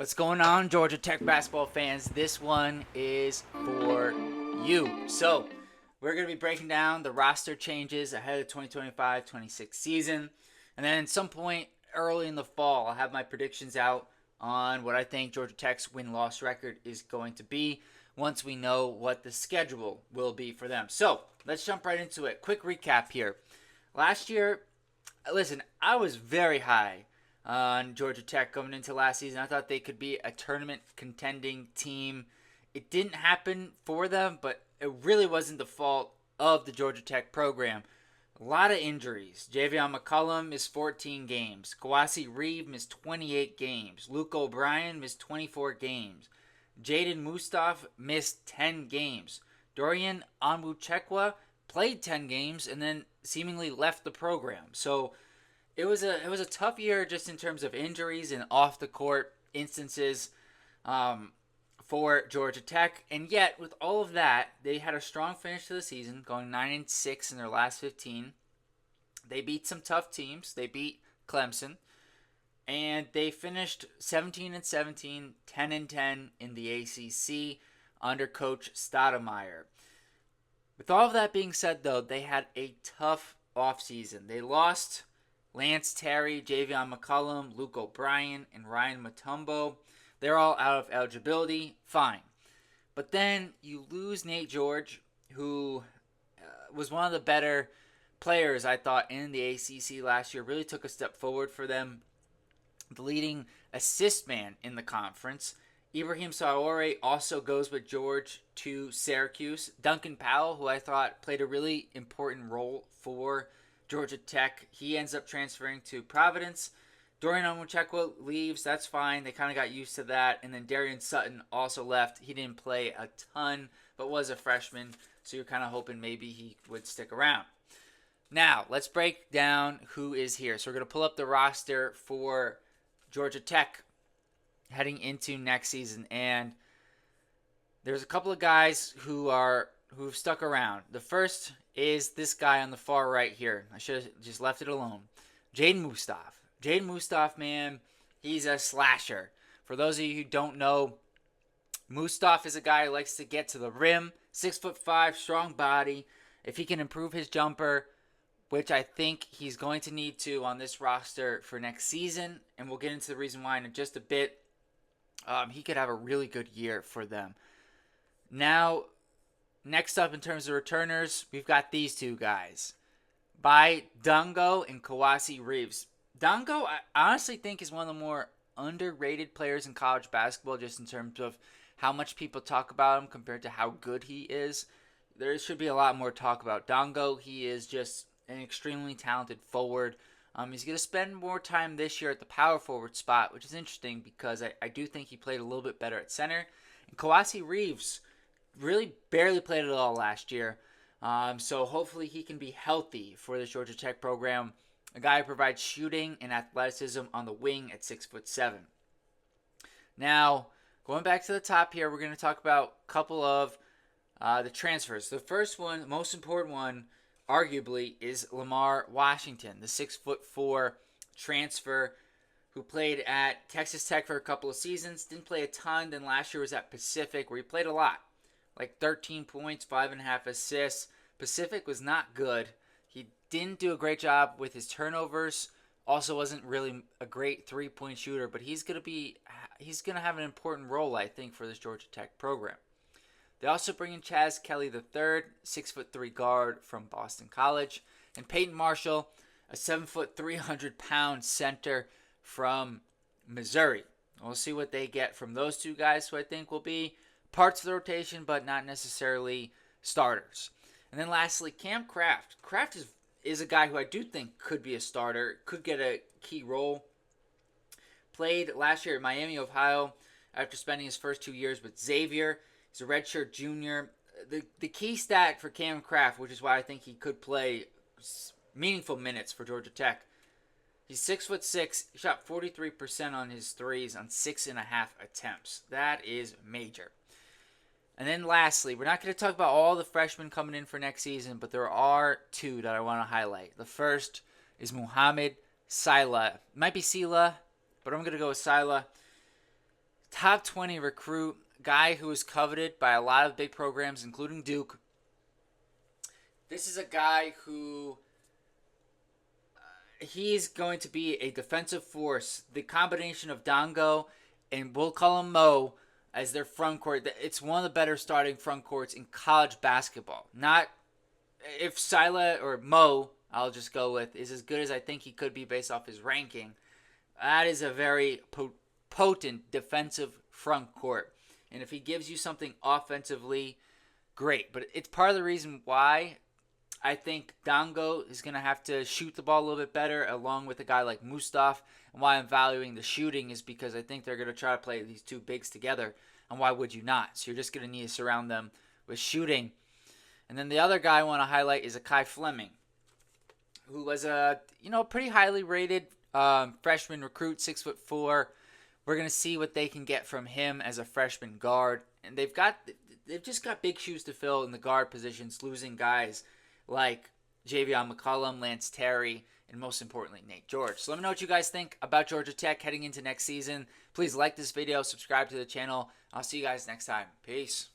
What's going on, Georgia Tech basketball fans? This one is for you. So, we're going to be breaking down the roster changes ahead of the 2025-26 season. And then at some point early in the fall, I'll have my predictions out on what I think Georgia Tech's win-loss record is going to be once we know what the schedule will be for them. So, let's jump right into it. Quick recap here. Last year, listen, I was very high on Georgia Tech coming into last season. I thought they could be a tournament contending team. It didn't happen for them, but it really wasn't the fault of the Georgia Tech program. A lot of injuries. Javion McCollum missed 14 games. Kawasi Reeve missed 28 games. Luke O'Brien missed 24 games. Jaden Mustaf missed 10 games. Dorian Onwuchekwa played 10 games and then seemingly left the program. So it was a tough year just in terms of injuries and off the court instances for Georgia Tech. And yet, with all of that, they had a strong finish to the season, going 9-6 in their last 15. They beat some tough teams. They beat Clemson, and they finished 17-17, 10-10 in the ACC under Coach Stoudemire. With all of that being said, though, they had a tough offseason. They lost Lance Terry, Javion McCollum, Luke O'Brien, and Ryan Mutombo. They're all out of eligibility. Fine. But then you lose Nate George, who was one of the better players, I thought, in the ACC last year. Really took a step forward for them. The leading assist man in the conference. Ibrahim Saore also goes with George to Syracuse. Duncan Powell, who I thought played a really important role for Georgia Tech, he ends up transferring to Providence. Dorian Onwuchekwa leaves. That's fine. They kind of got used to that. And then Darian Sutton also left. He didn't play a ton, but was a freshman. So you're kind of hoping maybe he would stick around. Now, let's break down who is here. So we're going to pull up the roster for Georgia Tech heading into next season. And there's a couple of guys who've stuck around. The first is this guy on the far right here. I should have just left it alone. Jaden Mustaf. Jaden Mustaf, man, he's a slasher. For those of you who don't know, Mustaf is a guy who likes to get to the rim. 6'5", strong body. If he can improve his jumper, which I think he's going to need to on this roster for next season, and we'll get into the reason why in just a bit, he could have a really good year for them. Now, next up in terms of returners, we've got these two guys. By Dango and Kawasi Reeves. Dango, I honestly think, is one of the more underrated players in college basketball just in terms of how much people talk about him compared to how good he is. There should be a lot more talk about Dango. He is just an extremely talented forward. He's going to spend more time this year at the power forward spot, which is interesting because I do think he played a little bit better at center. And Kawasi Reeves really barely played at all last year. So hopefully he can be healthy for the Georgia Tech program. A guy who provides shooting and athleticism on the wing at 6'7". Now, going back to the top here, we're going to talk about a couple of the transfers. The first one, most important one, arguably, is Lamar Washington, the 6'4" transfer who played at Texas Tech for a couple of seasons. Didn't play a ton. Then last year was at Pacific, where he played a lot. Like 13 points, 5.5 assists. Pacific was not good. He didn't do a great job with his turnovers. Also wasn't really a great three-point shooter, but he's gonna have an important role, I think, for this Georgia Tech program. They also bring in Chaz Kelly III, 6'3" guard from Boston College, and Peyton Marshall, a 7', 300-pound center from Missouri. We'll see what they get from those two guys, who I think will be parts of the rotation, but not necessarily starters. And then lastly, Cam Kraft. Kraft is a guy who I do think could be a starter, could get a key role. Played last year at Miami, Ohio, after spending his first 2 years with Xavier. He's a redshirt junior. The key stat for Cam Kraft, which is why I think he could play meaningful minutes for Georgia Tech. He's 6'6". He shot 43% on his threes on 6.5 attempts. That is major. And then lastly, we're not going to talk about all the freshmen coming in for next season, but there are two that I want to highlight. The first is Muhammad Sila. It might be Sila, but I'm going to go with Sila. top 20 recruit, guy who is coveted by a lot of big programs, including Duke. This is a guy who he's going to be a defensive force. The combination of Dongo and we'll call him Mo as their front court, it's one of the better starting front courts in college basketball. Not if Sila or Mo, I'll just go with, is as good as I think he could be based off his ranking. That is a very potent defensive front court. And if he gives you something offensively, great. But it's part of the reason why I think Dongo is going to have to shoot the ball a little bit better along with a guy like Mustaf. And why I'm valuing the shooting is because I think they're going to try to play these two bigs together. And why would you not? So you're just going to need to surround them with shooting. And then the other guy I want to highlight is Akai Fleming, who was a pretty highly rated freshman recruit, 6'4". We're going to see what they can get from him as a freshman guard. And they've just got big shoes to fill in the guard positions, losing guys like Javion McCollum, Lance Terry, and most importantly, Nate George. So let me know what you guys think about Georgia Tech heading into next season. Please like this video, subscribe to the channel. I'll see you guys next time. Peace.